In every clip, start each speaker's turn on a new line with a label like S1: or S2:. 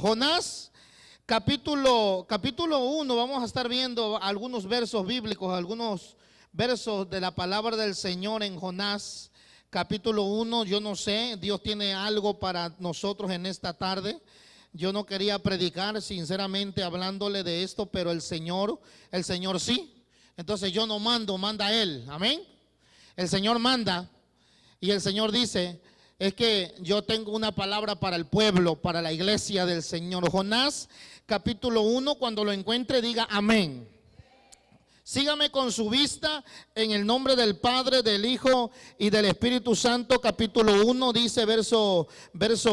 S1: Jonás, capítulo 1, vamos a estar viendo algunos versos bíblicos, algunos versos de la palabra del Señor en Jonás, capítulo 1. Yo no sé, Dios tiene algo para nosotros en esta tarde. Yo no quería predicar sinceramente hablándole de esto, pero el Señor sí. Entonces yo no mando, manda Él, amén. El Señor manda y el Señor dice: es que yo tengo una palabra para el pueblo, para la iglesia del Señor. Jonás, capítulo 1, cuando lo encuentre diga amén. Sígame con su vista en el nombre del Padre, del Hijo y del Espíritu Santo. Capítulo 1 dice, verso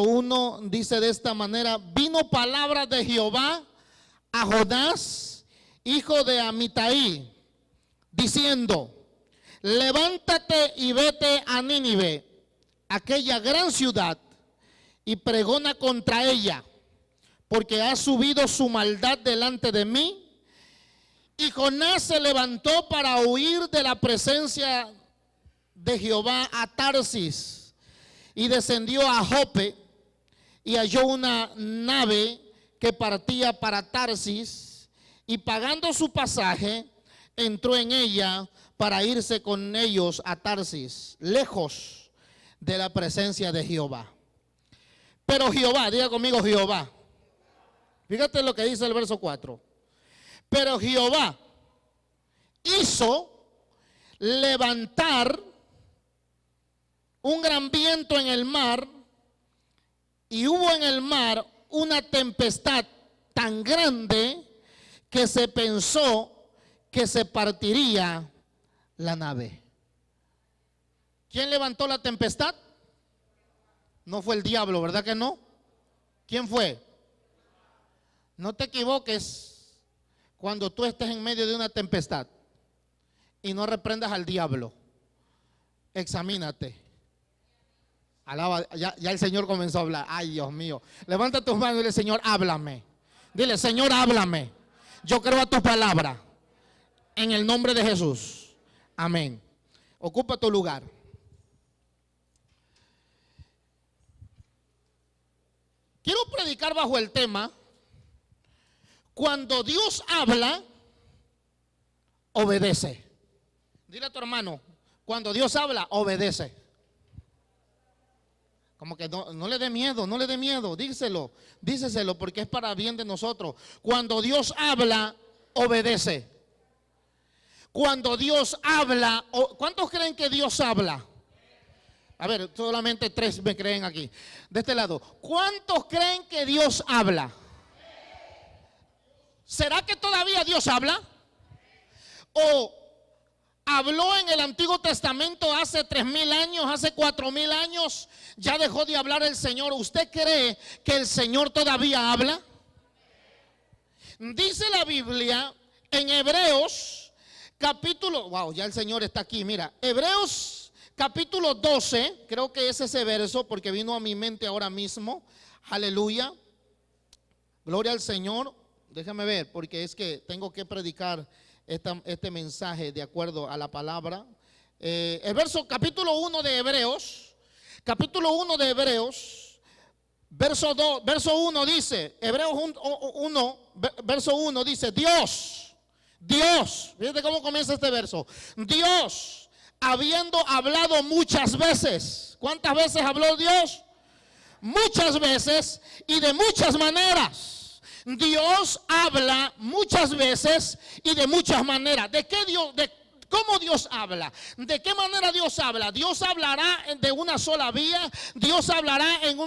S1: 1, dice de esta manera: vino palabra de Jehová a Jonás, hijo de Amitai, diciendo: levántate y vete a Nínive, aquella gran ciudad, y pregona contra ella, porque ha subido su maldad delante de mí. Y Jonás se levantó para huir de la presencia de Jehová a Tarsis, y descendió a Jope, y halló una nave que partía para Tarsis, y pagando su pasaje, entró en ella para irse con ellos a Tarsis, lejos de la presencia de Jehová. Pero Jehová, diga conmigo Jehová. Fíjate lo que dice el verso 4. Pero Jehová hizo levantar un gran viento en el mar, y hubo en el mar una tempestad tan grande que se pensó que se partiría la nave. ¿Quién levantó la tempestad? No fue el diablo, ¿verdad que no? ¿Quién fue? No te equivoques cuando tú estés en medio de una tempestad y no reprendas al diablo. Examínate. Alaba, ya el Señor comenzó a hablar. Ay, Dios mío. Levanta tus manos y dile: Señor, háblame. Dile: Señor, háblame. Yo creo a tu palabra. En el nombre de Jesús. Amén. Ocupa tu lugar. Quiero predicar bajo el tema: cuando Dios habla, obedece. Dile a tu hermano: cuando Dios habla, obedece. Como que no le dé miedo, no le dé miedo. Díselo porque es para bien de nosotros. Cuando Dios habla, obedece. Cuando Dios habla, ¿cuántos creen que Dios habla? A ver, solamente 3 me creen aquí. De este lado, ¿cuántos creen que Dios habla? ¿Será que todavía Dios habla? ¿O habló en el Antiguo Testamento hace 3000 años, hace 4000 años? Ya dejó de hablar el Señor. ¿Usted cree que el Señor todavía habla? Dice la Biblia en Hebreos capítulo, wow, ya el Señor está aquí, mira, Hebreos capítulo 12, creo que es ese verso porque vino a mi mente ahora mismo. Aleluya, gloria al Señor. Déjame ver, porque es que tengo que predicar este mensaje de acuerdo a la palabra. El verso, capítulo 1 de Hebreos, verso 1 dice, Hebreos 1, verso 1 dice: Dios, fíjate cómo comienza este verso. Dios, habiendo hablado muchas veces. ¿Cuántas veces habló Dios? Muchas veces y de muchas maneras. Dios habla muchas veces y de muchas maneras. ¿Cómo Dios habla? ¿De qué manera Dios habla? Dios hablará de una sola vía. Dios hablará en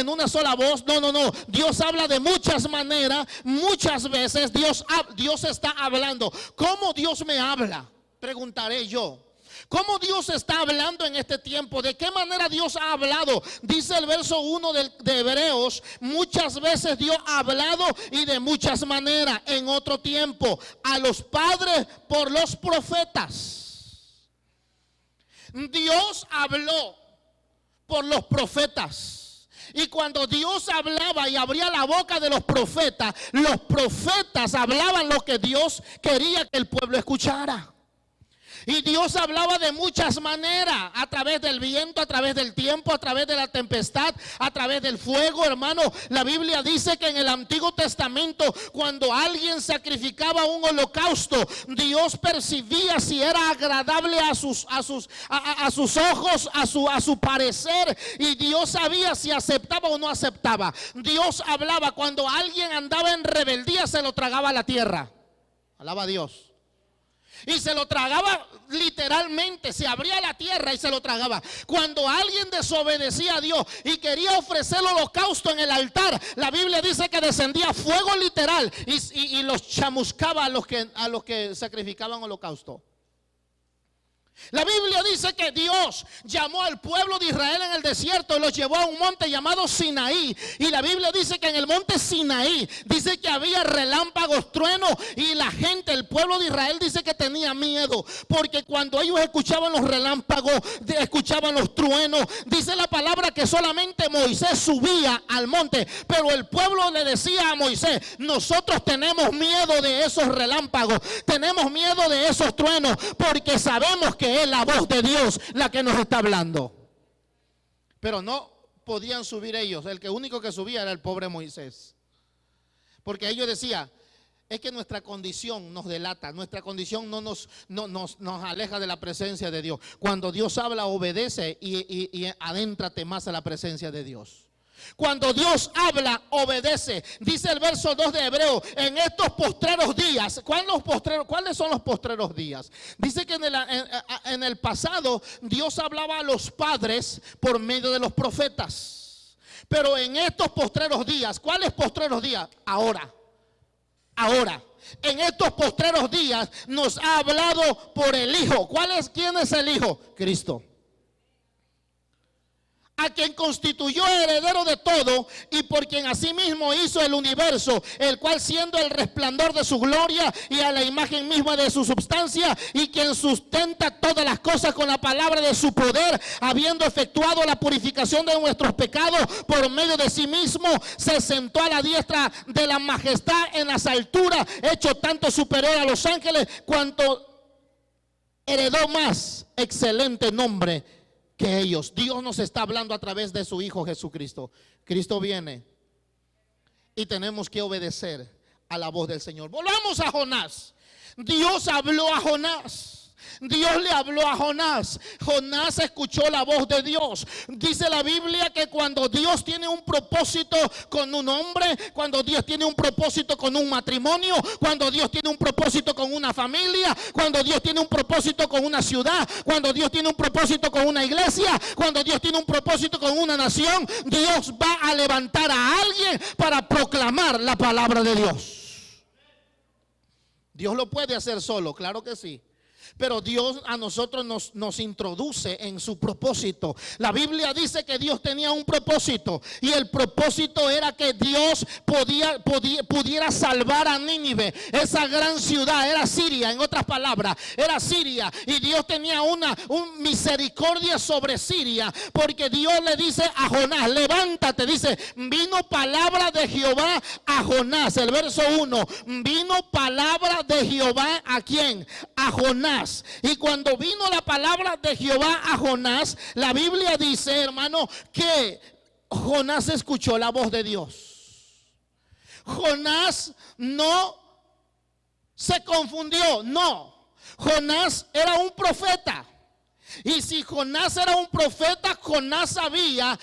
S1: una sola voz. No. Dios habla de muchas maneras, muchas veces. Dios está hablando. ¿Cómo Dios me habla? Preguntaré yo. ¿Cómo Dios está hablando en este tiempo? ¿De qué manera Dios ha hablado? Dice el verso 1 de Hebreos: muchas veces Dios ha hablado y de muchas maneras en otro tiempo a los padres por los profetas. Dios habló por los profetas. Y cuando Dios hablaba y abría la boca de los profetas hablaban lo que Dios quería que el pueblo escuchara. Y Dios hablaba de muchas maneras, a través del viento, a través del tiempo, a través de la tempestad, a través del fuego, hermano. La Biblia dice que en el Antiguo Testamento, cuando alguien sacrificaba un holocausto, Dios percibía si era agradable a sus ojos, a su parecer, y Dios sabía si aceptaba o no aceptaba. Dios hablaba. Cuando alguien andaba en rebeldía, se lo tragaba a la tierra. Alaba a Dios. Y se lo tragaba literalmente, se abría la tierra y se lo tragaba. Cuando alguien desobedecía a Dios y quería ofrecer el holocausto en el altar, la Biblia dice que descendía fuego literal y los chamuscaba a los que sacrificaban holocausto. La Biblia dice que Dios llamó al pueblo de Israel en el desierto y los llevó a un monte llamado Sinaí. Y la Biblia dice que en el monte Sinaí dice que había relámpagos, truenos, y la gente, el pueblo de Israel, dice que tenía miedo, porque cuando ellos escuchaban los relámpagos, escuchaban los truenos, dice la palabra que solamente Moisés subía al monte, pero el pueblo le decía a Moisés: nosotros tenemos miedo de esos relámpagos, tenemos miedo de esos truenos, porque sabemos que es la voz de Dios la que nos está hablando. Pero no podían subir ellos. El único que subía era el pobre Moisés, porque ellos decían: es que nuestra condición nos delata, nuestra condición no nos aleja de la presencia de Dios. Cuando Dios habla, obedece y adéntrate más a la presencia de Dios. Cuando Dios habla, obedece. Dice el verso 2 de Hebreo: en estos postreros días. ¿Cuáles son los postreros días? Dice que en el pasado Dios hablaba a los padres por medio de los profetas. Pero en estos postreros días, ¿cuáles postreros días? Ahora. En estos postreros días nos ha hablado por el Hijo. ¿Quién es el Hijo? Cristo, a quien constituyó heredero de todo y por quien asimismo hizo el universo, el cual siendo el resplandor de su gloria y a la imagen misma de su substancia, y quien sustenta todas las cosas con la palabra de su poder, habiendo efectuado la purificación de nuestros pecados por medio de sí mismo, se sentó a la diestra de la majestad en las alturas, hecho tanto superior a los ángeles, cuanto heredó más excelente nombre que ellos. Dios nos está hablando a través de su Hijo Jesucristo. Cristo viene y tenemos que obedecer a la voz del Señor. Volvamos a Jonás. Dios habló a Jonás. Dios le habló a Jonás. Jonás escuchó la voz de Dios. Dice la Biblia que cuando Dios tiene un propósito con un hombre, cuando Dios tiene un propósito con un matrimonio, cuando Dios tiene un propósito con una familia, cuando Dios tiene un propósito con una ciudad, cuando Dios tiene un propósito con una iglesia, cuando Dios tiene un propósito con una nación, Dios va a levantar a alguien para proclamar la palabra de Dios. Dios lo puede hacer solo, claro que sí. Pero Dios a nosotros nos introduce en su propósito. La Biblia dice que Dios tenía un propósito, y el propósito era que Dios pudiera salvar a Nínive. Esa gran ciudad era Siria, en otras palabras, era Siria. Y Dios tenía una misericordia sobre Siria, porque Dios le dice a Jonás: levántate. Dice: vino palabra de Jehová a Jonás. El verso 1: vino palabra de Jehová ¿a quién? A Jonás. Y cuando vino la palabra de Jehová a Jonás, la Biblia dice, hermano, que Jonás escuchó la voz de Dios. Jonás no se confundió, no. Jonás era un profeta. Y si Jonás era un profeta, Jonás sabía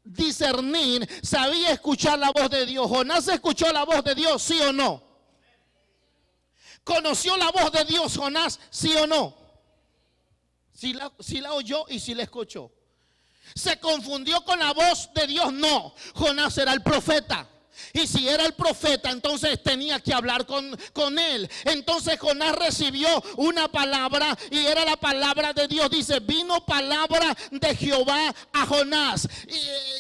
S1: discernir, sabía escuchar la voz de Dios. Jonás escuchó la voz de Dios, ¿sí o no? ¿Conoció la voz de Dios Jonás, sí o no? Si la oyó y si la escuchó. ¿Se confundió con la voz de Dios? No. Jonás era el profeta. Y si era el profeta, entonces tenía que hablar con él. Entonces Jonás recibió una palabra, y era la palabra de Dios. Dice: vino palabra de Jehová a Jonás.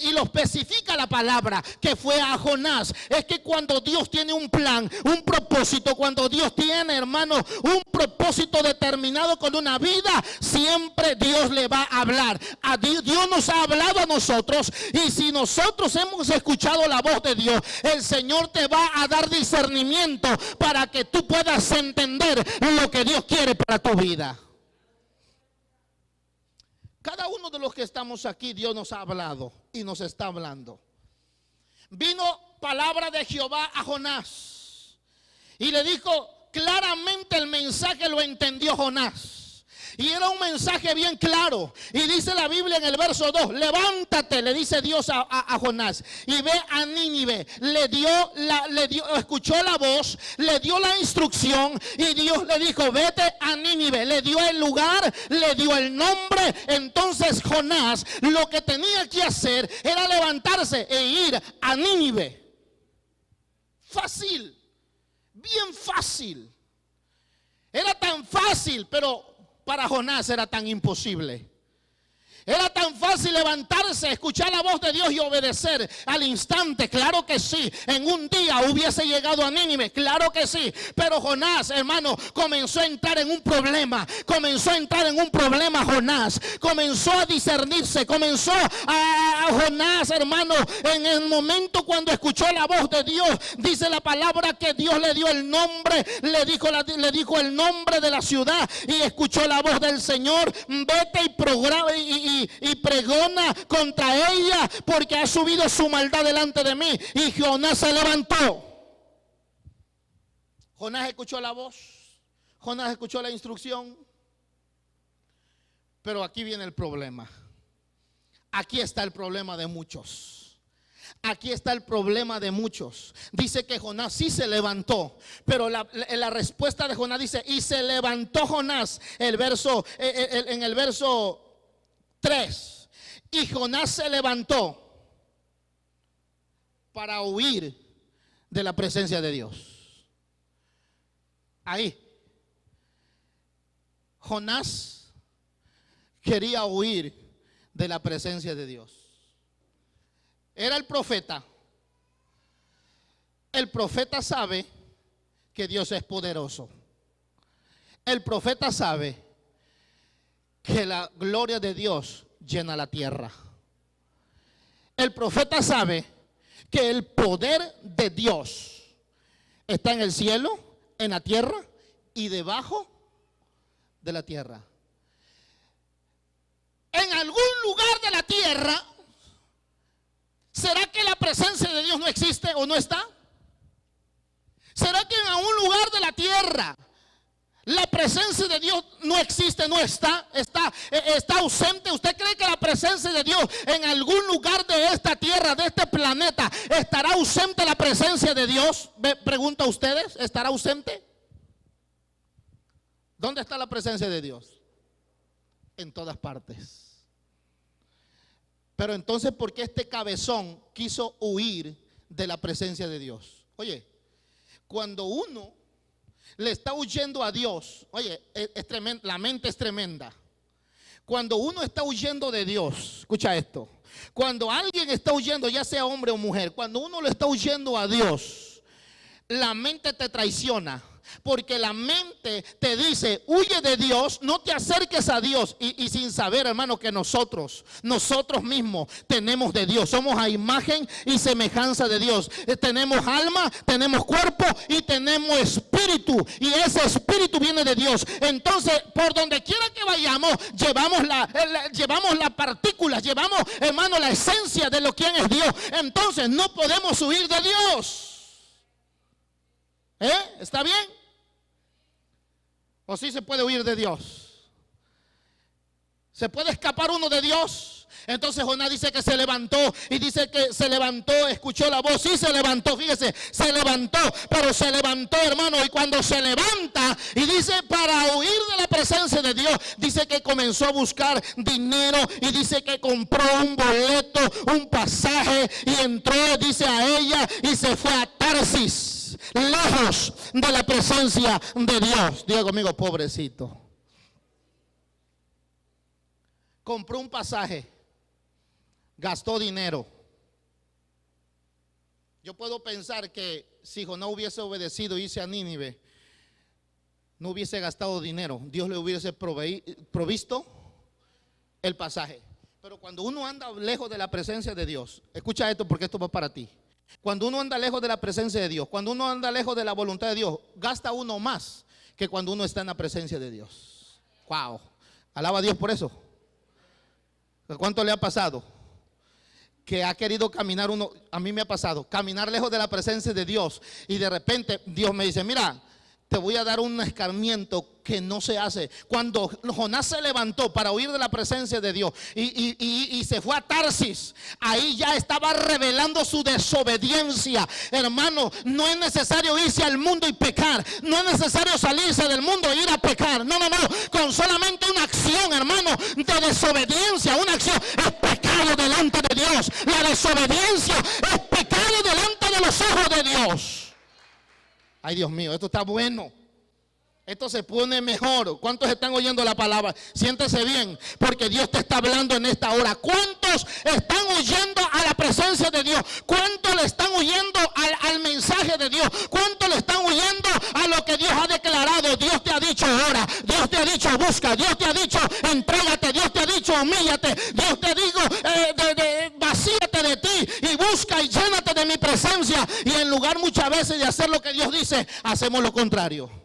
S1: Y lo especifica la palabra, que fue a Jonás. Es que cuando Dios tiene un plan, un propósito, cuando Dios tiene, hermano, un propósito determinado con una vida, siempre Dios le va a hablar. A Dios nos ha hablado a nosotros, y si nosotros hemos escuchado la voz de Dios, el Señor te va a dar discernimiento para que tú puedas entender lo que Dios quiere para tu vida. Cada uno de los que estamos aquí, Dios nos ha hablado y nos está hablando. Vino palabra de Jehová a Jonás y le dijo claramente, el mensaje lo entendió Jonás. Y era un mensaje bien claro. Y dice la Biblia en el verso 2: levántate, le dice Dios a Jonás, y ve a Nínive. Escuchó la voz, le dio la instrucción, y Dios le dijo: vete a Nínive. Le dio el lugar, le dio el nombre. Entonces Jonás lo que tenía que hacer era levantarse e ir a Nínive. Fácil, bien fácil. Era tan fácil, pero para Jonás era tan imposible. Era tan fácil levantarse, escuchar la voz de Dios y obedecer al instante. Claro que sí, en un día hubiese llegado a Nínive, claro que sí. Pero Jonás, hermano, comenzó a entrar en un problema. Jonás comenzó a discernirse. Comenzó a Jonás, hermano, en el momento cuando escuchó la voz de Dios. Dice la palabra que Dios le dio el nombre, le dijo el nombre de la ciudad, y escuchó la voz del Señor: vete y pregona contra ella, porque ha subido su maldad delante de mí. Y Jonás se levantó. Jonás escuchó la voz, Jonás escuchó la instrucción. Pero aquí viene el problema. Aquí está el problema de muchos. Aquí está el problema de muchos. Dice que Jonás sí se levantó, pero la respuesta de Jonás dice: y se levantó Jonás. En el verso 3. Y Jonás se levantó para huir de la presencia de Dios. Ahí Jonás quería huir de la presencia de Dios. Era el profeta. El profeta sabe que Dios es poderoso. El profeta sabe que la gloria de Dios llena la tierra. El profeta sabe que el poder de Dios está en el cielo, en la tierra y debajo de la tierra. En algún lugar de la tierra, ¿será que la presencia de Dios no existe o no está? ¿Será que en algún lugar de la tierra la presencia de Dios no existe, no está ausente? ¿Usted cree que la presencia de Dios en algún lugar de esta tierra, de este planeta, estará ausente la presencia de Dios? Pregunto a ustedes, ¿estará ausente? ¿Dónde está la presencia de Dios? En todas partes. Pero entonces, ¿por qué este cabezón quiso huir de la presencia de Dios? Oye, cuando uno le está huyendo a Dios, oye, es tremendo, la mente es tremenda. Cuando uno está huyendo de Dios, escucha esto: cuando alguien está huyendo, ya sea hombre o mujer, cuando uno le está huyendo a Dios, la mente te traiciona. Porque la mente te dice: huye de Dios, no te acerques a Dios. Y sin saber, hermano, que nosotros mismos tenemos de Dios. Somos a imagen y semejanza de Dios. Tenemos alma, tenemos cuerpo y tenemos espíritu. Y ese espíritu viene de Dios. Entonces, por donde quiera que vayamos, llevamos las partículas, llevamos, hermano, la esencia de lo que es Dios. Entonces, no podemos huir de Dios. ¿Está bien? ¿O sí se puede huir de Dios? ¿Se puede escapar uno de Dios? Entonces Jonás dice que se levantó, y dice que se levantó, escuchó la voz. Sí se levantó, fíjese, se levantó, pero se levantó, hermano. Y cuando se levanta y dice para huir de la presencia de Dios, dice que comenzó a buscar dinero, y dice que compró un boleto, un pasaje, y entró, dice, a ella, y se fue a Tarsis, lejos de la presencia de Dios. Diga conmigo: pobrecito. Compró un pasaje, gastó dinero. Yo puedo pensar que si Jonás hubiese obedecido y irse a Nínive, no hubiese gastado dinero. Dios le hubiese provisto el pasaje. Pero cuando uno anda lejos de la presencia de Dios, escucha esto, porque esto va para ti. Cuando uno anda lejos de la presencia de Dios, cuando uno anda lejos de la voluntad de Dios, gasta uno más que cuando uno está en la presencia de Dios. Wow. Alaba a Dios por eso. ¿Cuánto le ha pasado? Que ha querido caminar uno, a mí me ha pasado, caminar lejos de la presencia de Dios y de repente Dios me dice, mira, te voy a dar un escarmiento que no se hace. Cuando Jonás se levantó para huir de la presencia de Dios y se fue a Tarsis, ahí ya estaba revelando su desobediencia. Hermano, no es necesario irse al mundo y pecar, no es necesario salirse del mundo e ir a pecar. No, con solamente una acción, hermano, de desobediencia, una acción es pecado delante de Dios. La desobediencia es pecado delante de los ojos de Dios. Ay, Dios mío, esto está bueno. Esto se pone mejor. ¿Cuántos están oyendo la palabra? Siéntese bien, porque Dios te está hablando en esta hora. ¿Cuántos están huyendo a la presencia de Dios? ¿Cuántos le están huyendo al mensaje de Dios? ¿Cuántos le están huyendo a lo que Dios ha declarado? Dios te ha dicho ora, Dios te ha dicho busca, Dios te ha dicho entrégate, Dios te ha dicho humíllate, Dios te digo vacíate de ti y busca y llénate de mi presencia. Y en lugar muchas veces de hacer lo que Dios dice, hacemos lo contrario.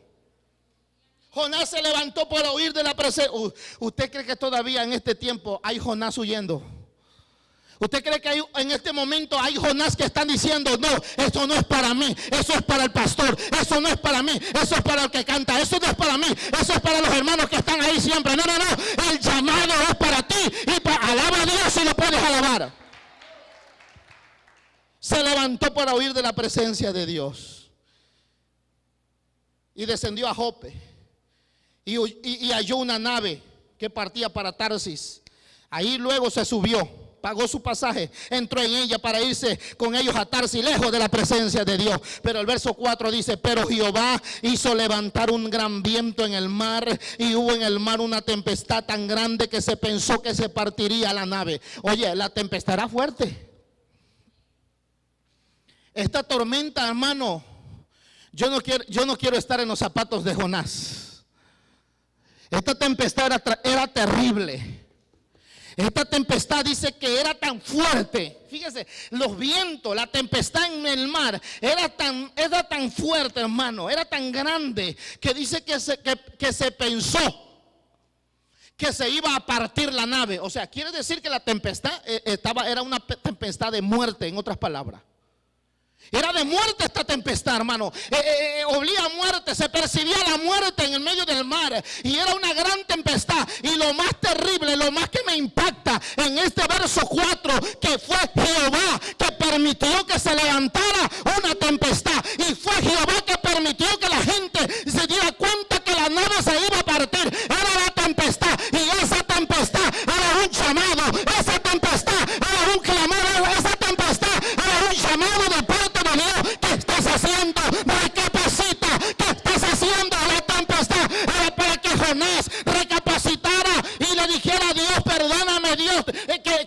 S1: Jonás se levantó para huir de la presencia. ¿Usted cree que todavía en este tiempo hay Jonás huyendo? ¿Usted cree que en este momento hay Jonás que están diciendo, no, esto no es para mí, eso es para el pastor, eso no es para mí, eso es para el que canta, eso no es para mí, eso es para los hermanos que están ahí siempre? No, el llamado es para ti y alaba a Dios si lo puedes alabar. Se levantó para huir de la presencia de Dios y descendió a Jope. Y halló una nave que partía para Tarsis. Ahí luego se subió, pagó su pasaje, entró en ella para irse con ellos a Tarsis, lejos de la presencia de Dios. Pero el verso 4 dice, pero Jehová hizo levantar un gran viento en el mar, y hubo en el mar una tempestad tan grande que se pensó que se partiría la nave. Oye, la tempestad era fuerte. Esta tormenta, hermano, yo no quiero estar en los zapatos de Jonás. Esta tempestad era terrible. Esta tempestad dice que era tan fuerte. Fíjese, los vientos, la tempestad en el mar era tan fuerte, hermano, era tan grande que dice que se pensó que se iba a partir la nave. O sea, quiere decir que la tempestad era una tempestad de muerte, en otras palabras. Era de muerte esta tempestad, hermano. Olía a muerte, se percibía la muerte en el medio del mar. Y era una gran tempestad. Y lo más terrible, lo más que me impacta en este verso 4, que fue Jehová que permitió que se levantara una tempestad. Y fue Jehová que permitió que la gente se diera cuenta que la nave se iba a partir. Era la tempestad. Y esa tempestad era un llamado. Esa tempestad era un clamor. Esa tempestad era un llamado de parte de Dios. ¿Qué estás haciendo? Recapacita. ¿Qué estás haciendo? La tempestad era para que Jonás recapacitara y le dijera a Dios, perdóname Dios,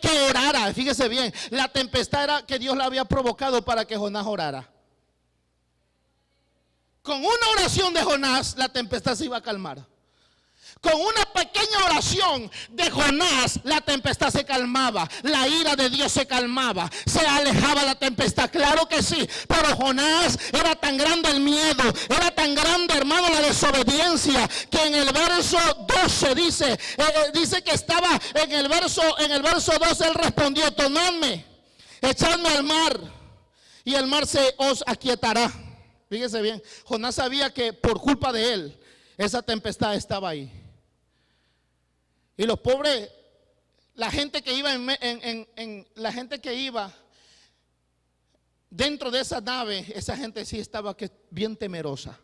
S1: que orara. Fíjese bien, la tempestad era que Dios la había provocado para que Jonás orara. Con una oración de Jonás, la tempestad se iba a calmar. Con una pequeña oración de Jonás, la tempestad se calmaba, la ira de Dios se calmaba, se alejaba la tempestad, claro que sí. Pero Jonás, era tan grande el miedo, era tan grande, hermano, la desobediencia, que en el verso 12 dice que estaba en el verso 12, él respondió, tomadme, echadme al mar, y el mar se os aquietará. Fíjese bien, Jonás sabía que por culpa de él, esa tempestad estaba ahí. Y los pobres, la gente que iba la gente que iba dentro de esa nave, esa gente sí estaba bien temerosa.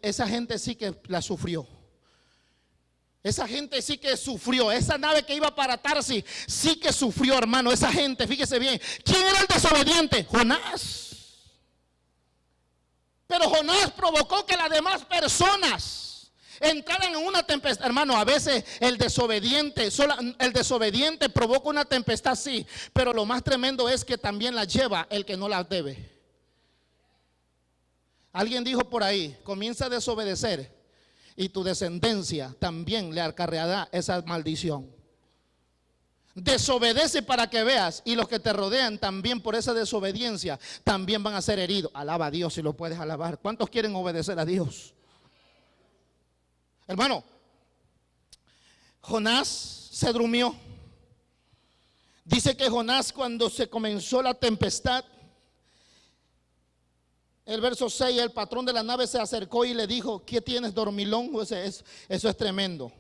S1: Esa gente sí que la sufrió. Esa gente sí que sufrió. Esa nave que iba para Tarsis sí que sufrió, hermano. Esa gente, fíjese bien. ¿Quién era el desobediente? Jonás. Pero Jonás provocó que las demás personas entraran en una tempestad. Hermano, a veces el desobediente provoca una tempestad, sí, pero lo más tremendo es que también la lleva el que no la debe. Alguien dijo por ahí, comienza a desobedecer y tu descendencia también le acarreará esa maldición. Desobedece para que veas, y los que te rodean también por esa desobediencia también van a ser heridos. Alaba a Dios si lo puedes alabar. ¿Cuántos quieren obedecer a Dios? Hermano, Jonás se durmió. Dice que Jonás, cuando se comenzó la tempestad, el verso 6, el patrón de la nave se acercó y le dijo: ¿qué tienes, dormilón? Eso es tremendo.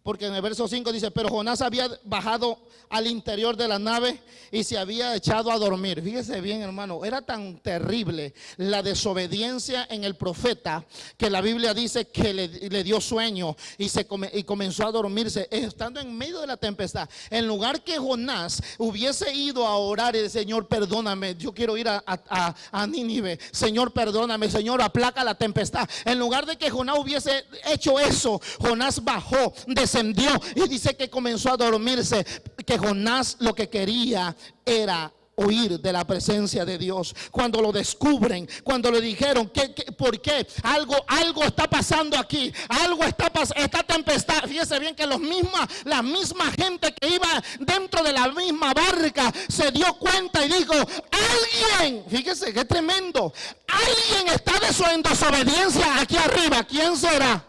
S1: Porque en el verso 5 dice: pero Jonás había bajado al interior de la nave y se había echado a dormir. Fíjese bien, hermano, era tan terrible la desobediencia en el profeta que la Biblia dice que le dio sueño y comenzó a dormirse estando en medio de la tempestad. En lugar que Jonás hubiese ido a orar y decir: Señor, perdóname, yo quiero ir a Nínive. Señor, perdóname, Señor, aplaca la tempestad. En lugar de que Jonás hubiese hecho eso, Jonás bajó, descendió y dice que comenzó a dormirse. Que Jonás lo que quería era huir de la presencia de Dios. Cuando lo descubren, cuando le dijeron ¿por qué? Algo está pasando aquí, algo está pasando, esta tempestad. Fíjese bien que la misma gente que iba dentro de la misma barca se dio cuenta y dijo: alguien, fíjese qué tremendo, alguien está en desobediencia aquí arriba. ¿Quién será?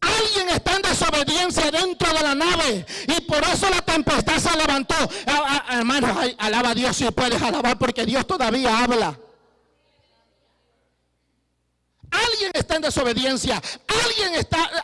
S1: Alguien está en desobediencia dentro de la nave y por eso la tempestad se levantó. Hermanos, alaba a Dios si puedes alabar, porque Dios todavía habla. Alguien está en desobediencia, alguien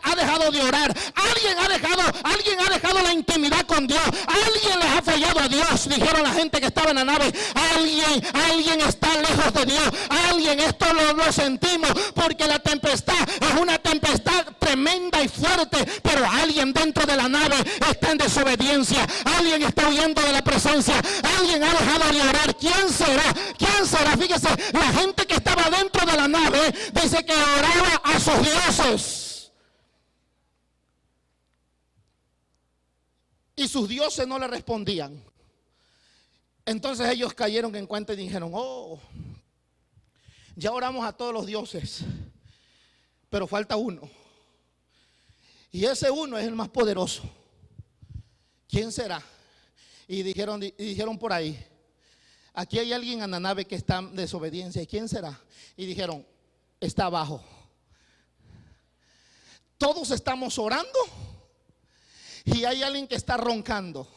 S1: ha dejado de orar, alguien ha dejado la intimidad con Dios, alguien les ha fallado a Dios. Dijeron la gente que estaba en la nave: alguien está lejos de Dios, alguien. Esto lo sentimos porque la tempestad es una tempestad tremenda y fuerte, pero alguien dentro de la nave está en desobediencia, alguien está huyendo de la presencia, alguien ha dejado de orar. ¿Quién será? ¿Quién será? Fíjese, la gente que estaba dentro de la nave dice que oraba a sus dioses y sus dioses no le respondían. Entonces ellos cayeron en cuenta y dijeron: oh, ya oramos a todos los dioses, pero falta uno, y ese uno es el más poderoso. ¿Quién será? Y dijeron por ahí: aquí hay alguien en la nave que está en desobediencia. ¿Y quién será? Y dijeron: está abajo. Todos estamos orando y hay alguien que está roncando.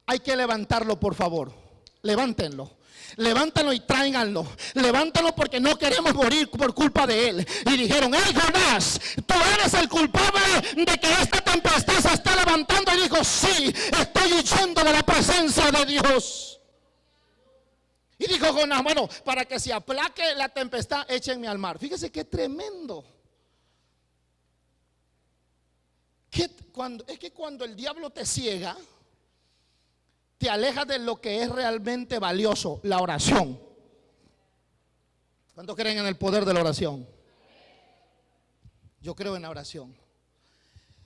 S1: Hay que levantarlo, por favor. Levántenlo y tráiganlo. Levántenlo porque no queremos morir por culpa de él. Y dijeron: hey, Jonás, tú eres el culpable de que esta tempestad se está levantando. Y dijo: sí, estoy huyendo de la presencia de Dios. Y dijo Jonás: bueno, para que se aplaque la tempestad, échenme al mar. Fíjese qué tremendo. Es que cuando el diablo te ciega, te alejas de lo que es realmente valioso, la oración. ¿Cuántos creen en el poder de la oración? Yo creo en la oración.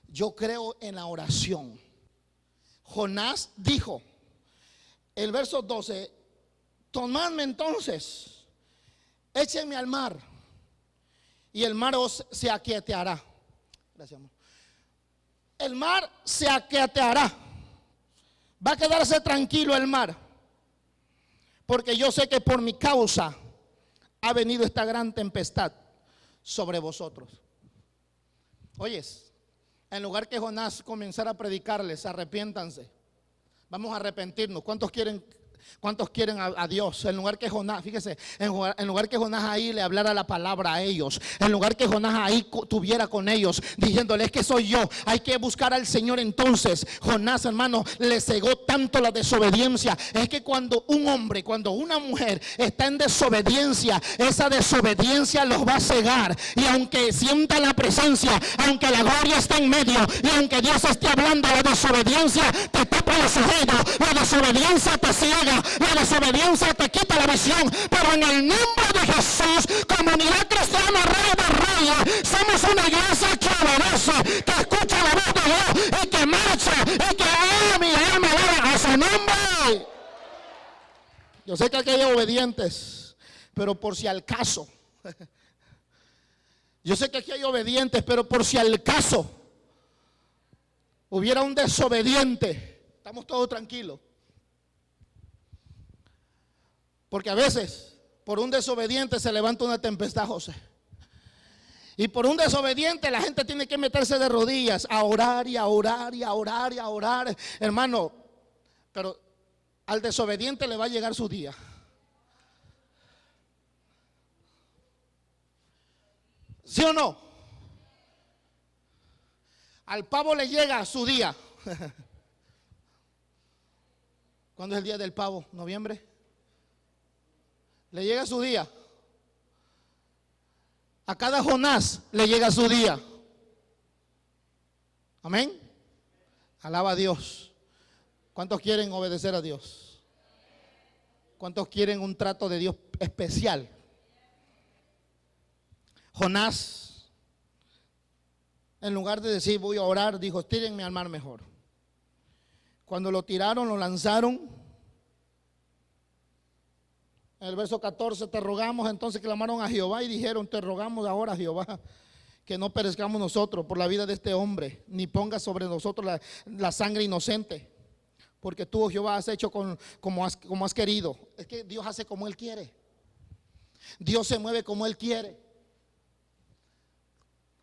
S1: Yo creo en la oración. Jonás dijo, el verso 12: tomadme entonces, échenme al mar, y el mar se aquietará. Gracias, amor. El mar se aquietará. Va a quedarse tranquilo el mar, porque yo sé que por mi causa ha venido esta gran tempestad sobre vosotros. Oyes, en lugar que Jonás comenzara a predicarles: arrepiéntanse, vamos a arrepentirnos. ¿Cuántos quieren a Dios? En lugar que Jonás, fíjese, en lugar que Jonás ahí le hablara la palabra a ellos, en lugar que Jonás ahí tuviera con ellos, diciéndole: es que soy yo, hay que buscar al Señor. Entonces Jonás, hermano, le cegó tanto la desobediencia. Es que cuando un hombre, cuando una mujer está en desobediencia, esa desobediencia los va a cegar. Y aunque sientan la presencia, aunque la gloria esté en medio, y aunque Dios esté hablando, la desobediencia te tapa los oídos, la desobediencia te ciega, la desobediencia te quita la visión. Pero en el nombre de Jesús, Comunidad Cristiana Rey de Reyes, somos una iglesia que obedece, que escucha la voz de Dios y que marcha y que mi alma alaba a su nombre. Yo sé que aquí hay obedientes, pero por si al caso. Yo sé que aquí hay obedientes, pero por si al caso. hubiera un desobediente, estamos todos tranquilos. Porque a veces por un desobediente se levanta una tempestad, José. Y por un desobediente la gente tiene que meterse de rodillas a orar y a orar y a orar y a orar. Hermano, pero al desobediente le va a llegar su día. ¿Sí o no? Al pavo le llega su día. ¿Cuándo es el día del pavo? ¿Noviembre? Le llega su día. A cada Jonás le llega su día. Amén. Alaba a Dios. ¿Cuántos quieren obedecer a Dios? ¿Cuántos quieren un trato de Dios especial? Jonás, en lugar de decir voy a orar, dijo tírenme al mar mejor. Cuando lo tiraron, lo lanzaron. En el verso 14, te rogamos, entonces clamaron a Jehová y dijeron, te rogamos ahora, Jehová, que no perezcamos nosotros por la vida de este hombre, ni ponga sobre nosotros la sangre inocente, porque tú, Jehová, has hecho como has querido. Es que Dios hace como Él quiere. Dios se mueve como Él quiere.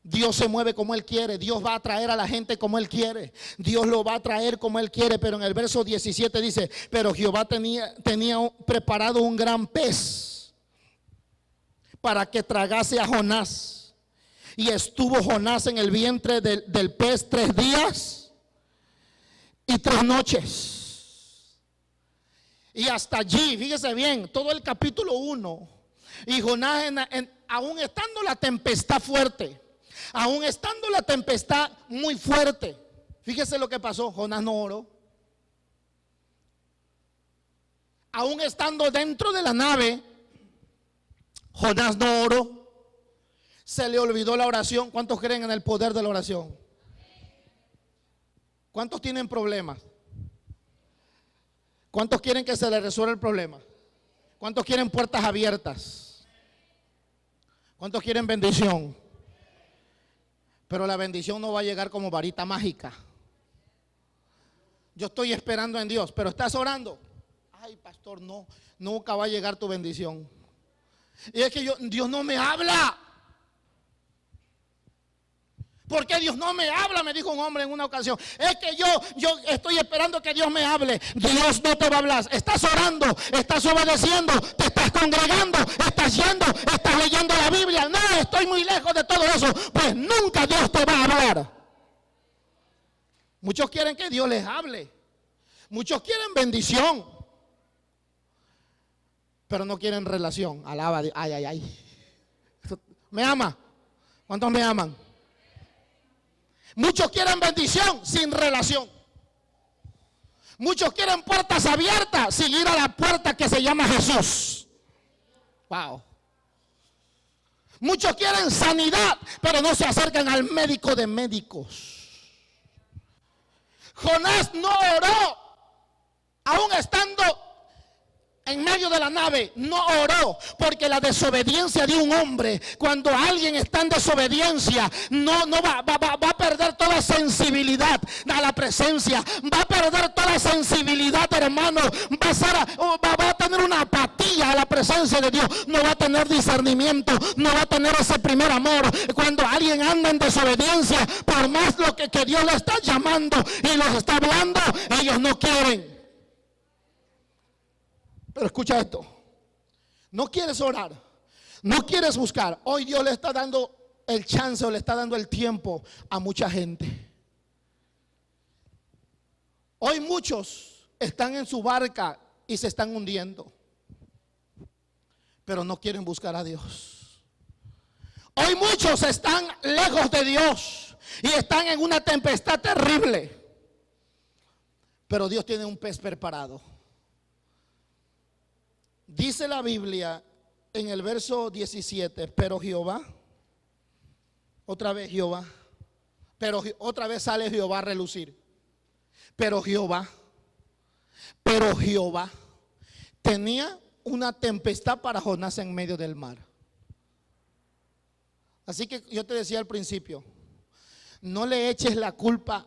S1: Dios se mueve como Él quiere. Dios va a traer a la gente como Él quiere. Dios lo va a traer como Él quiere. Pero en el verso 17 dice, pero Jehová tenía preparado un gran pez para que tragase a Jonás. Y estuvo Jonás en el vientre del pez 3 días y 3 noches. Y hasta allí, fíjese bien, todo el capítulo 1. Y Jonás, aún estando la tempestad fuerte, aún estando la tempestad muy fuerte, fíjese lo que pasó. Jonás no oró. Aún estando dentro de la nave, Jonás no oró. Se le olvidó la oración. ¿Cuántos creen en el poder de la oración? ¿Cuántos tienen problemas? ¿Cuántos quieren que se les resuelva el problema? ¿Cuántos quieren puertas abiertas? ¿Cuántos quieren bendición? Pero la bendición no va a llegar como varita mágica. Yo estoy esperando en Dios, pero estás orando. Ay, pastor, no, nunca va a llegar tu bendición. Y es que Dios no me habla. ¿Por qué Dios no me habla? Me dijo un hombre en una ocasión. Es que yo estoy esperando que Dios me hable. Dios no te va a hablar. Estás orando, estás obedeciendo, te estás congregando, estás yendo, estás leyendo la Biblia. No, estoy muy lejos de todo eso. Pues nunca Dios te va a hablar. Muchos quieren que Dios les hable. Muchos quieren bendición, pero no quieren relación. Alaba a Dios. Ay, ay, ay. ¿Me ama? ¿Cuántos me aman? Muchos quieren bendición sin relación. Muchos quieren puertas abiertas sin ir a la puerta que se llama Jesús. Wow. Muchos quieren sanidad, pero no se acercan al médico de médicos. Jonás no oró, aún estando en medio de la nave, no oró, porque la desobediencia de un hombre, cuando alguien está en desobediencia, no va a perder toda sensibilidad a la presencia, va a perder toda sensibilidad, hermano, va a tener una apatía a la presencia de Dios, no va a tener discernimiento, no va a tener ese primer amor. Cuando alguien anda en desobediencia, por más lo que Dios le está llamando y los está hablando, ellos no quieren. Pero escucha esto, no quieres orar, no quieres buscar. Hoy Dios le está dando el chance o le está dando el tiempo a mucha gente. Hoy muchos están en su barca y se están hundiendo, pero no quieren buscar a Dios. Hoy muchos están lejos de Dios y están en una tempestad terrible, pero Dios tiene un pez preparado. Dice la Biblia en el verso 17, pero Jehová, otra vez Jehová, pero otra vez sale Jehová a relucir. Pero Jehová tenía una tempestad para Jonás en medio del mar. Así que yo te decía al principio, no le eches la culpa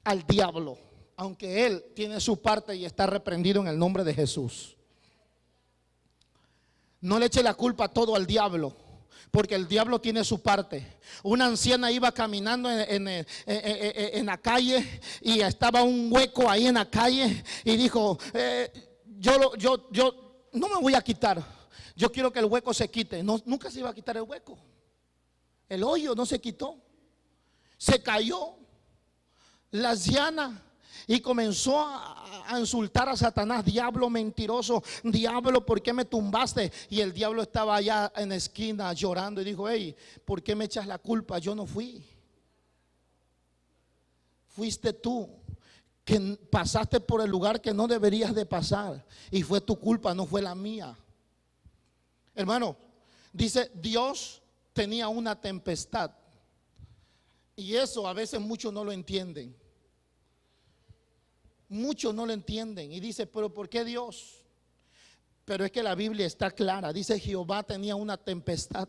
S1: al diablo, aunque él tiene su parte y está reprendido en el nombre de Jesús. No le eche la culpa todo al diablo, porque el diablo tiene su parte. Una anciana iba caminando en la calle y estaba un hueco ahí en la calle y dijo, yo no me voy a quitar, yo quiero que el hueco se quite. No, nunca se iba a quitar el hueco. El hoyo no se quitó, se cayó la anciana y comenzó a insultar a Satanás. Diablo mentiroso, diablo, ¿por qué me tumbaste? Y el diablo estaba allá en la esquina llorando y dijo, hey, ¿por qué me echas la culpa? Yo no fui. Fuiste tú que pasaste por el lugar que no deberías de pasar, y fue tu culpa, no fue la mía. Hermano, dice, Dios tenía una tempestad, y eso a veces muchos no lo entienden. Muchos no lo entienden y dice, pero ¿por qué Dios? Pero es que la Biblia está clara. Dice, Jehová tenía una tempestad,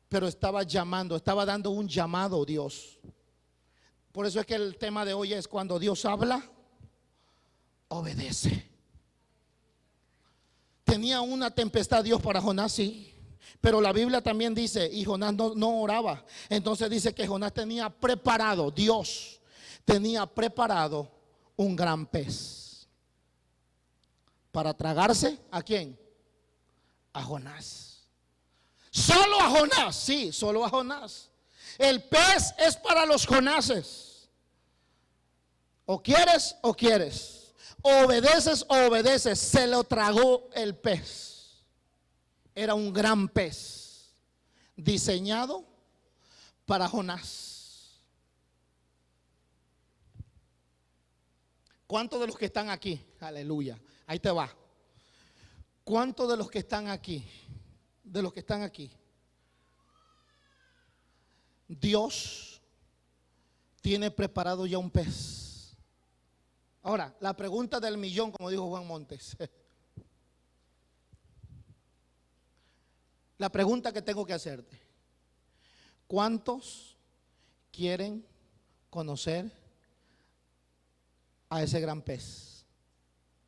S1: pero estaba llamando, estaba dando un llamado Dios. Por eso es que el tema de hoy es: cuando Dios habla, obedece. Tenía una tempestad Dios para Jonás, sí, pero la Biblia también dice, y Jonás no oraba. Entonces dice que Jonás tenía preparado, Dios tenía preparado un gran pez para tragarse. ¿A quién? A Jonás. Solo a Jonás, sí, solo a Jonás. El pez es para los Jonases. O quieres o quieres, obedeces o obedeces. Se lo tragó el pez. Era un gran pez diseñado para Jonás. ¿Cuántos de los que están aquí? Aleluya. Ahí te va. ¿Cuántos de los que están aquí? De los que están aquí. Dios tiene preparado ya un pez. Ahora, la pregunta del millón, como dijo Juan Montes. La pregunta que tengo que hacerte: ¿cuántos quieren conocer a ese gran pez?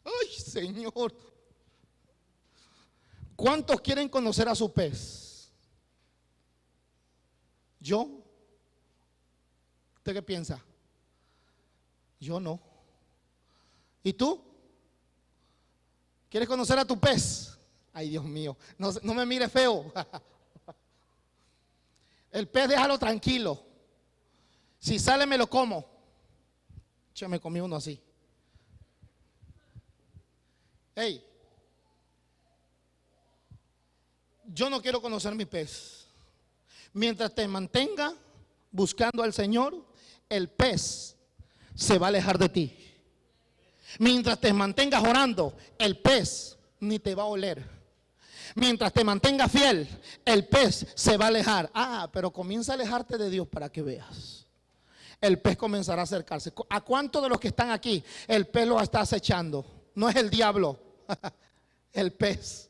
S1: Ay, Señor. ¿Cuántos quieren conocer a su pez? ¿Yo? ¿Usted qué piensa? Yo no. ¿Y tú? ¿Quieres conocer a tu pez? Ay, Dios mío, no me mire feo. El pez déjalo tranquilo. Si sale me lo como. Yo me comí uno así. Hey, yo no quiero conocer mi pez. Mientras te mantenga buscando al Señor, el pez se va a alejar de ti. Mientras te mantengas orando, el pez ni te va a oler. Mientras te mantengas fiel, el pez se va a alejar. Pero comienza a alejarte de Dios para que veas. El pez comenzará a acercarse. ¿A cuántos de los que están aquí el pez lo está acechando? No es el diablo, el pez.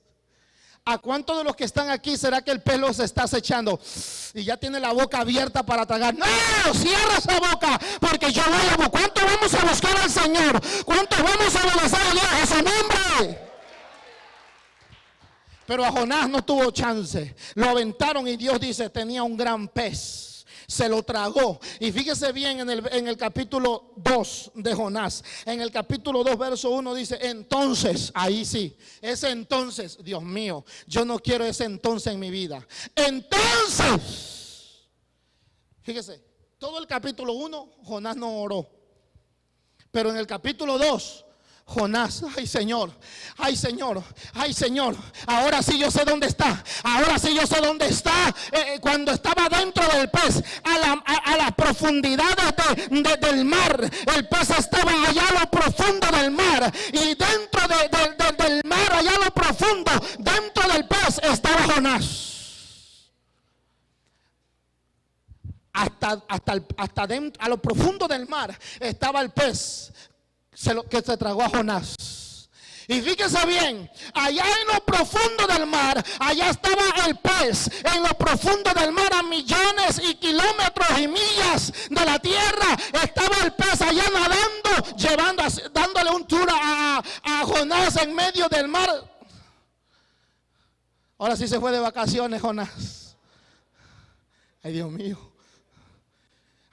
S1: ¿A cuántos de los que están aquí será que el pez los está acechando y ya tiene la boca abierta para tragar? No, cierra esa boca, porque yo voy a... ¿Cuántos vamos a buscar al Señor? ¿Cuántos vamos a obedecer a Dios en su nombre? Pero a Jonás no tuvo chance. Lo aventaron y Dios dice, tenía un gran pez. Se lo tragó. Y fíjese bien en el capítulo 2 de Jonás. En el capítulo 2 verso 1 dice, entonces, ahí sí, ese entonces, Dios mío, yo no quiero ese entonces en mi vida. Entonces, fíjese, todo el capítulo 1 Jonás no oró. Pero en el capítulo 2 Jonás, ay Señor, ay Señor, ay Señor, ahora sí yo sé dónde está, ahora sí yo sé dónde está. Cuando estaba dentro del pez, a la profundidad del mar, el pez estaba allá a lo profundo del mar, y dentro del mar, allá a lo profundo, dentro del pez estaba Jonás. Hasta dentro, a lo profundo del mar estaba el pez que se tragó a Jonás. Y fíjese bien, allá en lo profundo del mar, allá estaba el pez. En lo profundo del mar, a millones y kilómetros y millas de la tierra, estaba el pez allá nadando, dándole un tour a Jonás en medio del mar. Ahora sí se fue de vacaciones Jonás. Ay, Dios mío.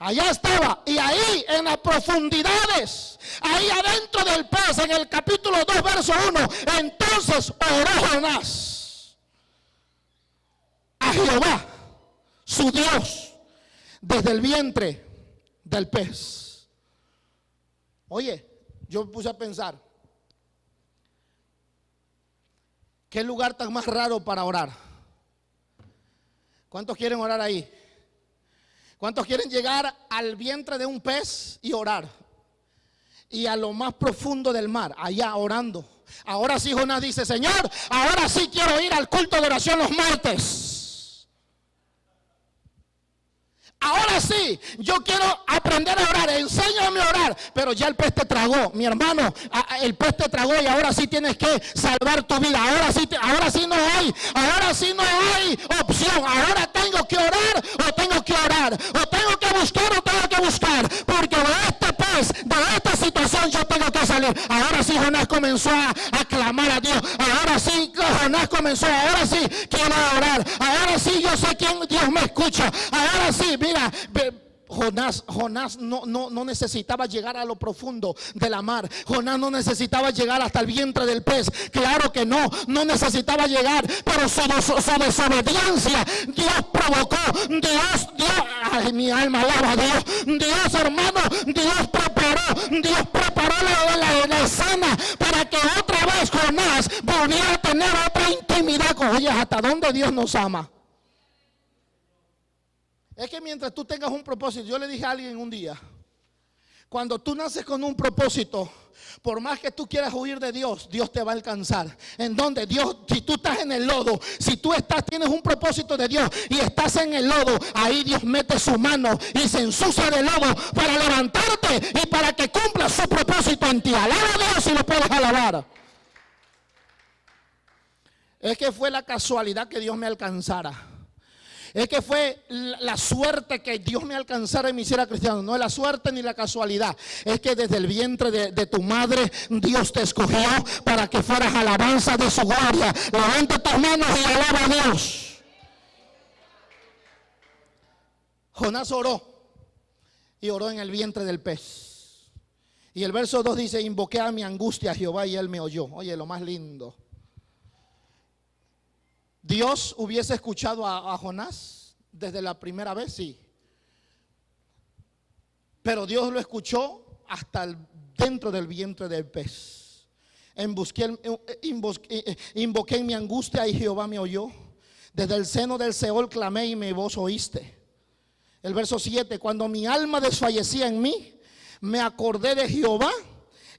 S1: Allá estaba, y ahí en las profundidades, ahí adentro del pez, en el capítulo 2, verso 1, entonces oró Jonás a Jehová, su Dios, desde el vientre del pez. Oye, yo me puse a pensar, ¿qué lugar tan más raro para orar? ¿Cuántos quieren orar ahí? ¿Cuántos quieren llegar al vientre de un pez y orar? Y a lo más profundo del mar, allá orando. Ahora sí Jonás dice, Señor, ahora sí quiero ir al culto de oración los martes. Ahora sí, yo quiero aprender a orar, enséñame a orar. Pero ya el pez te tragó, mi hermano, el pez te tragó y ahora sí tienes que salvar tu vida. Ahora sí no hay opción. Ahora tengo que orar o tengo que orar. O tengo que buscar o tengo que buscar. Porque de este pez, de esta situación yo tengo que salir. Ahora sí Jonás comenzó a clamar a Dios. Ahora sí Jonás comenzó, ahora sí quiero orar. Ahora sí yo sé quién Dios me escucha. Ahora sí, mira, Jonás no necesitaba llegar a lo profundo de la mar. Jonás no necesitaba llegar hasta el vientre del pez. Claro que no necesitaba llegar. Pero su desobediencia, Dios provocó. Dios, ay, mi alma alaba a Dios. Dios, hermano, Dios preparó la escena para que otra vez Jonás volviera a tener otra intimidad con ella. ¿Hasta dónde Dios nos ama? Es que mientras tú tengas un propósito, yo le dije a alguien un día, cuando tú naces con un propósito, por más que tú quieras huir de Dios, Dios te va a alcanzar. En donde Dios, si tú estás en el lodo, si tú tienes un propósito de Dios y estás en el lodo, ahí Dios mete su mano y se ensucia de lodo para levantarte y para que cumpla su propósito en ti. Alaba a Dios si lo puedes alabar. Es que fue la casualidad que Dios me alcanzara. Es que fue la suerte que Dios me alcanzara y me hiciera cristiano. No es la suerte ni la casualidad. Es que desde el vientre de tu madre Dios te escogió para que fueras alabanza de su gloria. Levanta tus manos y alaba a Dios. Jonás oró y oró en el vientre del pez. Y el verso 2 dice, invoqué a mi angustia a Jehová y él me oyó. Oye, lo más lindo. ¿Dios hubiese escuchado a Jonás desde la primera vez? Sí. Pero Dios lo escuchó hasta dentro del vientre del pez. Invoqué en mi angustia y Jehová me oyó. Desde el seno del Seol clamé y mi voz oíste. El verso 7, cuando mi alma desfallecía en mí, me acordé de Jehová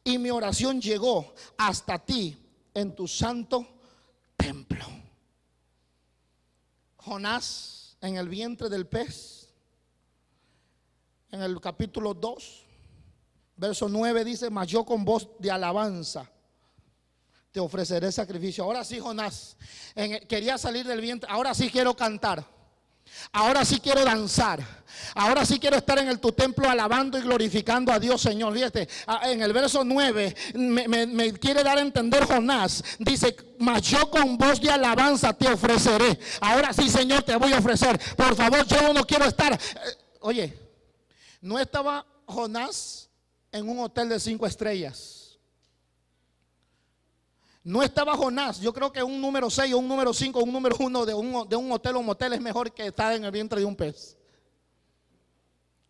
S1: y mi oración llegó hasta ti en tu santo templo. Jonás en el vientre del pez, en el capítulo 2, verso 9 dice, mas yo con voz de alabanza te ofreceré sacrificio. Ahora sí Jonás quería salir del vientre, ahora sí quiero cantar, ahora sí quiero danzar, ahora sí quiero estar en tu templo alabando y glorificando a Dios, Señor. Fíjate, en el verso 9 me quiere dar a entender Jonás. Dice, mas yo con voz de alabanza te ofreceré. Ahora sí, Señor, te voy a ofrecer. Por favor, yo no quiero estar. Oye, no estaba Jonás en un hotel de 5 estrellas. No estaba Jonás, yo creo que un número 6 o un número 5 o un número 1 de un hotel o motel es mejor que estar en el vientre de un pez.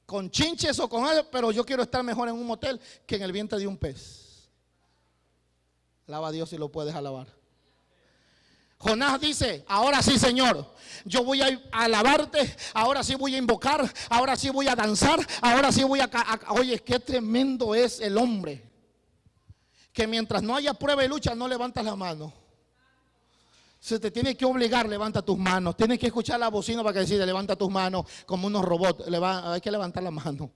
S1: Con chinches o con algo, pero yo quiero estar mejor en un motel que en el vientre de un pez. Alaba a Dios si lo puedes alabar. Jonás dice, ahora sí, Señor, yo voy a alabarte, ahora sí voy a invocar, ahora sí voy a danzar, ahora sí voy a oye, qué tremendo es el hombre, que mientras no haya prueba y lucha no levantas la mano. Se te tiene que obligar, levanta tus manos. Tienes que escuchar la bocina para que decida, levanta tus manos como unos robots. Hay que levantar la mano.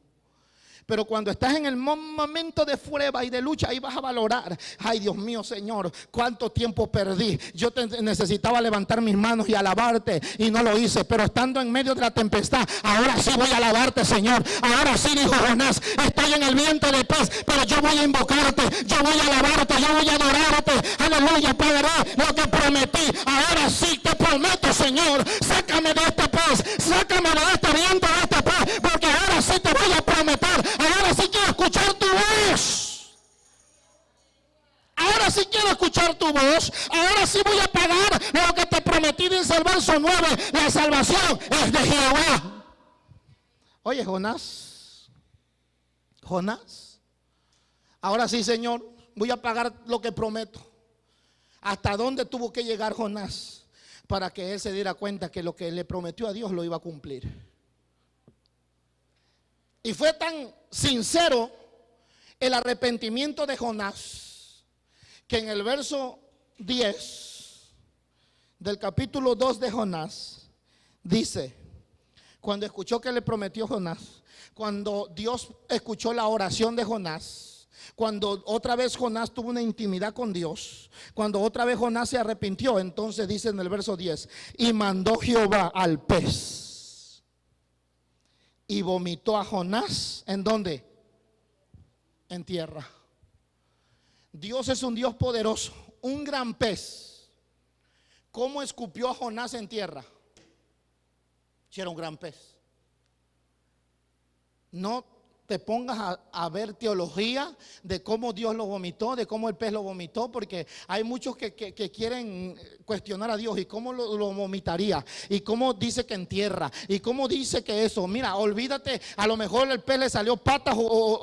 S1: Pero cuando estás en el momento de prueba y de lucha, ahí vas a valorar: ay, Dios mío, Señor, cuánto tiempo perdí. Yo necesitaba levantar mis manos y alabarte y no lo hice. Pero estando en medio de la tempestad, ahora sí voy a alabarte, Señor. Ahora sí, dijo Jonás, estoy en el vientre de pez, pero yo voy a invocarte, yo voy a alabarte, yo voy a adorarte. Aleluya, pagaré lo que prometí. Ahora sí te prometo, Señor, sácame de este pez, sácame de este vientre de este pez, porque ahora sí te voy a prometer. Ahora sí quiero escuchar tu voz. Ahora sí quiero escuchar tu voz. Ahora sí voy a pagar lo que te prometí. Dice el verso 9: la salvación es de Jehová. Oye, Jonás, ahora sí, Señor, voy a pagar lo que prometo. ¿Hasta dónde tuvo que llegar Jonás para que él se diera cuenta que lo que le prometió a Dios lo iba a cumplir? Y fue tan sincero el arrepentimiento de Jonás que en el verso 10 del capítulo 2 de Jonás dice: cuando escuchó que le prometió Jonás, cuando Dios escuchó la oración de Jonás, cuando otra vez Jonás tuvo una intimidad con Dios, cuando otra vez Jonás se arrepintió, entonces dice en el verso 10: y mandó Jehová al pez y vomitó a Jonás. ¿En dónde? En tierra. Dios es un Dios poderoso. Un gran pez, ¿cómo escupió a Jonás en tierra? Si era un gran pez. No te pongas a ver teología de cómo Dios lo vomitó, de cómo el pez lo vomitó, porque hay muchos que quieren cuestionar a Dios y cómo lo vomitaría, y cómo dice que en tierra, y cómo dice que eso. Mira, olvídate, a lo mejor el pez le salió patas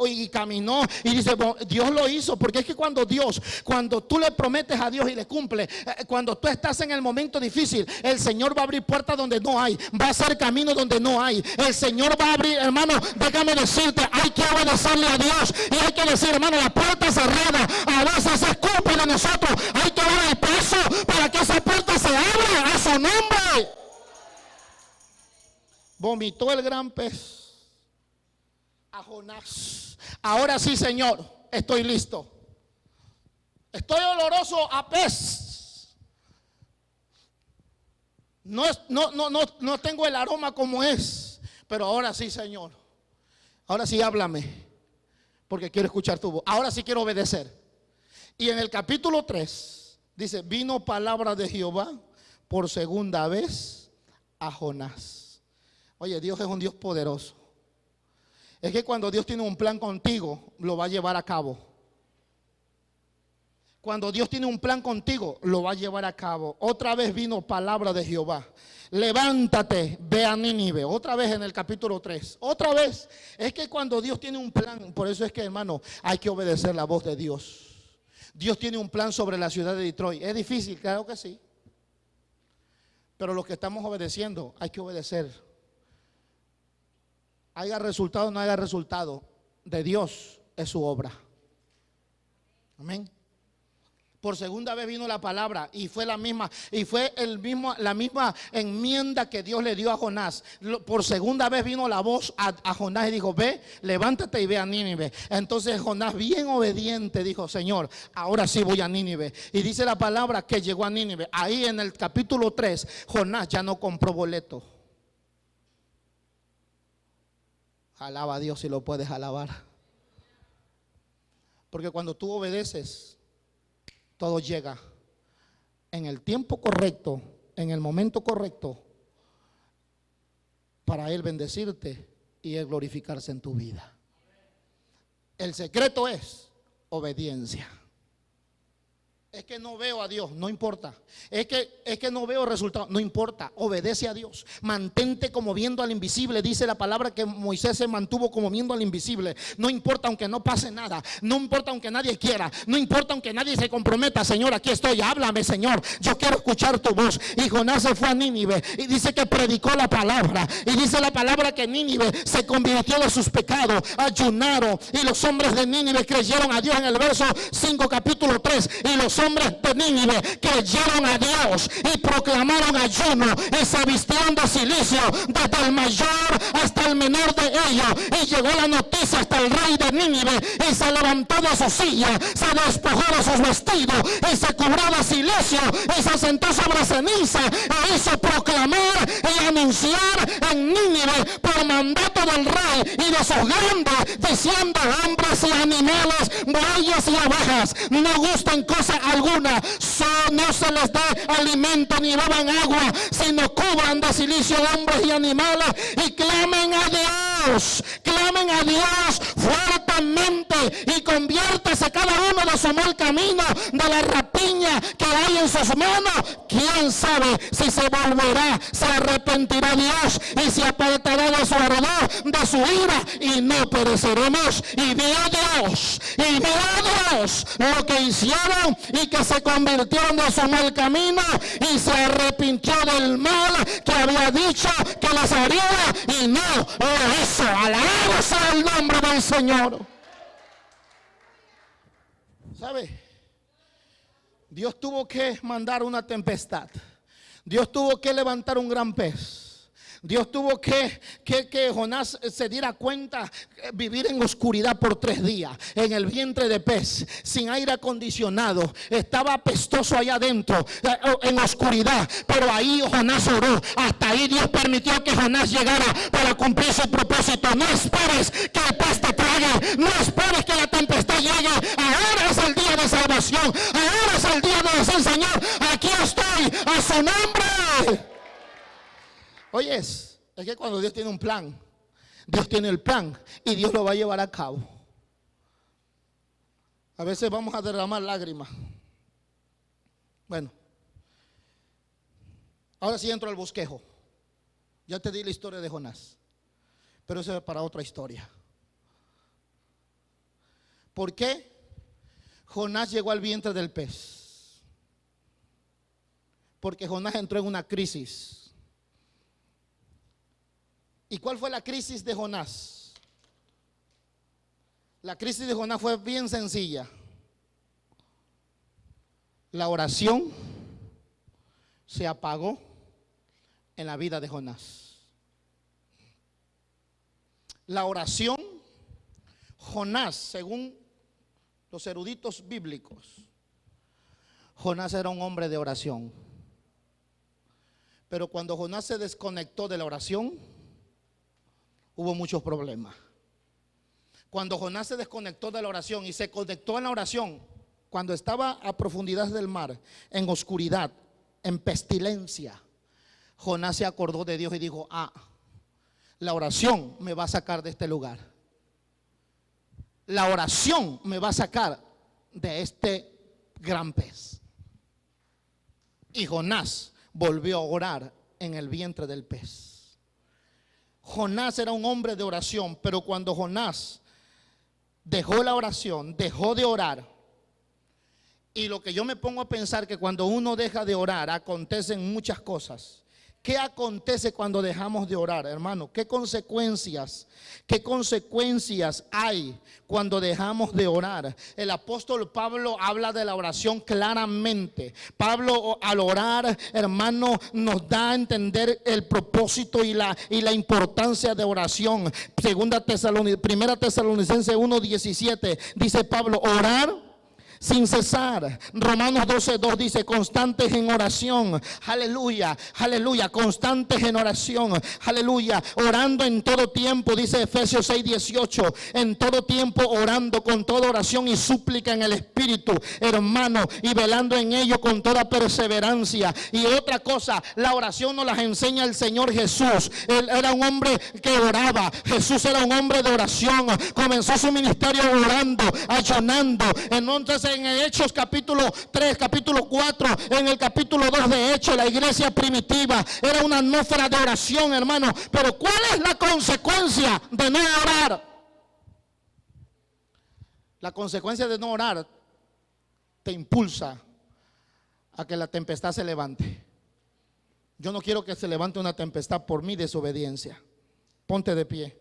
S1: y caminó, y dice, bueno, Dios lo hizo, porque es que cuando tú le prometes a Dios y le cumple, cuando tú estás en el momento difícil, el Señor va a abrir puertas donde no hay, va a hacer camino donde no hay. El Señor va a abrir, hermano, déjame decirte, hay que obedecerle a Dios y hay que decir, hermano, la puerta cerrada a veces se escupe de nosotros. Hay que dar el paso para que esa puerta se abra a su nombre. Vomitó el gran pez a Jonás. Ahora sí, Señor, estoy listo. Estoy oloroso a pez. No tengo el aroma como es, pero ahora sí, Señor. Ahora sí háblame, porque quiero escuchar tu voz. Ahora sí quiero obedecer. Y en el capítulo 3 dice: vino palabra de Jehová por segunda vez a Jonás. Oye, Dios es un Dios poderoso. Es que cuando Dios tiene un plan contigo, lo va a llevar a cabo. Cuando Dios tiene un plan contigo, lo va a llevar a cabo. Otra vez vino palabra de Jehová: levántate, ve a Nínive. Otra vez en el capítulo 3. Otra vez. Es que cuando Dios tiene un plan, por eso es que, hermano, hay que obedecer la voz de Dios. Dios tiene un plan sobre la ciudad de Detroit. ¿Es difícil? Claro que sí. Pero los que estamos obedeciendo, hay que obedecer. Haya resultado o no haya resultado, de Dios es su obra. Amén. Por segunda vez vino la palabra y fue la misma, y fue la misma enmienda que Dios le dio a Jonás. Por segunda vez vino la voz a Jonás y dijo: ve, levántate y ve a Nínive. Entonces Jonás, bien obediente, dijo: Señor, ahora sí voy a Nínive. Y dice la palabra que llegó a Nínive. Ahí en el capítulo 3, Jonás ya no compró boleto. Alaba a Dios si lo puedes alabar. Porque cuando tú obedeces, todo llega en el tiempo correcto, en el momento correcto, para Él bendecirte y Él glorificarse en tu vida. El secreto es obediencia. Es que no veo a Dios, no importa. Es que no veo resultados, no importa. Obedece a Dios. Mantente como viendo al invisible. Dice la palabra que Moisés se mantuvo como viendo al invisible. No importa aunque no pase nada. No importa aunque nadie quiera. No importa aunque nadie se comprometa. Señor, aquí estoy, háblame, Señor. Yo quiero escuchar tu voz. Y Jonás se fue a Nínive y dice que predicó la palabra. Y dice la palabra que Nínive se convirtió de sus pecados. Ayunaron y los hombres de Nínive creyeron a Dios en el verso 5 capítulo 3. Y los hombres hombres de Nínive creyeron a Dios y proclamaron ayuno y se vistieron de cilicio, desde el mayor hasta el menor de ellos. Y llegó la noticia hasta el rey de Nínive y se levantó de su silla, se despojó de sus vestidos y se cubrió de cilicio y se sentó sobre ceniza e hizo proclamar y anunciar en Nínive por mandato del rey y de sus grandes, diciendo: hombres y animales, bueyes y abejas, no gusten cosa alguna, no se les dé alimento ni beban agua, sino cubran de cilicio hombres y animales y clamen a Dios fuertemente y conviértase cada uno de su mal camino, de la rapiña que hay en sus manos. Quién sabe si se volverá, se arrepentirá Dios y se apartará de su ardor, de su ira, y no pereceremos. Y vio Dios lo que hicieron y que se convirtieron de su mal camino y se arrepintió del mal que había dicho que les haría y no lo hizo. Alabado sea el nombre del Señor. ¿Sabe? Dios tuvo que mandar una tempestad. Dios tuvo que levantar un gran pez. Dios tuvo que Jonás se diera cuenta, vivir en oscuridad por 3 días, en el vientre de pez, sin aire acondicionado, estaba apestoso allá adentro, en oscuridad, pero ahí Jonás oró, hasta ahí Dios permitió que Jonás llegara para cumplir su propósito. No esperes que el pez te trague, no esperes que la tempestad llegue. Ahora es el día de salvación, ahora es el día de decir: Señor, aquí estoy, a su nombre. Oye, es que cuando Dios tiene un plan, Dios tiene el plan y Dios lo va a llevar a cabo. A veces vamos a derramar lágrimas. Bueno, ahora sí entro al bosquejo. Ya te di la historia de Jonás, pero eso es para otra historia. ¿Por qué Jonás llegó al vientre del pez? Porque Jonás entró en una crisis. ¿Y cuál fue la crisis de Jonás? La crisis de Jonás fue bien sencilla. La oración se apagó en la vida de Jonás. La oración, Jonás, según los eruditos bíblicos, Jonás era un hombre de oración. Pero cuando Jonás se desconectó de la oración, hubo muchos problemas. Cuando Jonás se desconectó de la oración y se conectó en la oración, cuando estaba a profundidades del mar, en oscuridad, en pestilencia, Jonás se acordó de Dios y dijo: la oración me va a sacar de este lugar. La oración me va a sacar de este gran pez. Y Jonás volvió a orar en el vientre del pez. Jonás era un hombre de oración, pero cuando Jonás dejó la oración, dejó de orar, y lo que yo me pongo a pensar, que cuando uno deja de orar acontecen muchas cosas. ¿Qué acontece cuando dejamos de orar, hermano? ¿Qué consecuencias hay cuando dejamos de orar? El apóstol Pablo habla de la oración claramente. Pablo, al orar, hermano, nos da a entender el propósito y la importancia de oración. Primera Tesalonicenses 1:17 dice Pablo: orar sin cesar. Romanos 12:2 dice: constantes en oración. Aleluya, aleluya, constantes en oración. Aleluya, orando en todo tiempo, dice Efesios 6:18. En todo tiempo orando con toda oración y súplica en el Espíritu, hermano, y velando en ello con toda perseverancia. Y otra cosa, la oración nos las enseña el Señor Jesús. Él era un hombre que oraba. Jesús era un hombre de oración. Comenzó su ministerio orando, ayunando. Entonces, en Hechos capítulo 3, capítulo 4, en el capítulo 2 de Hechos, la iglesia primitiva era una atmósfera de oración, hermano. Pero ¿cuál es la consecuencia de no orar? La consecuencia de no orar te impulsa a que la tempestad se levante. Yo no quiero que se levante una tempestad por mi desobediencia. Ponte de pie.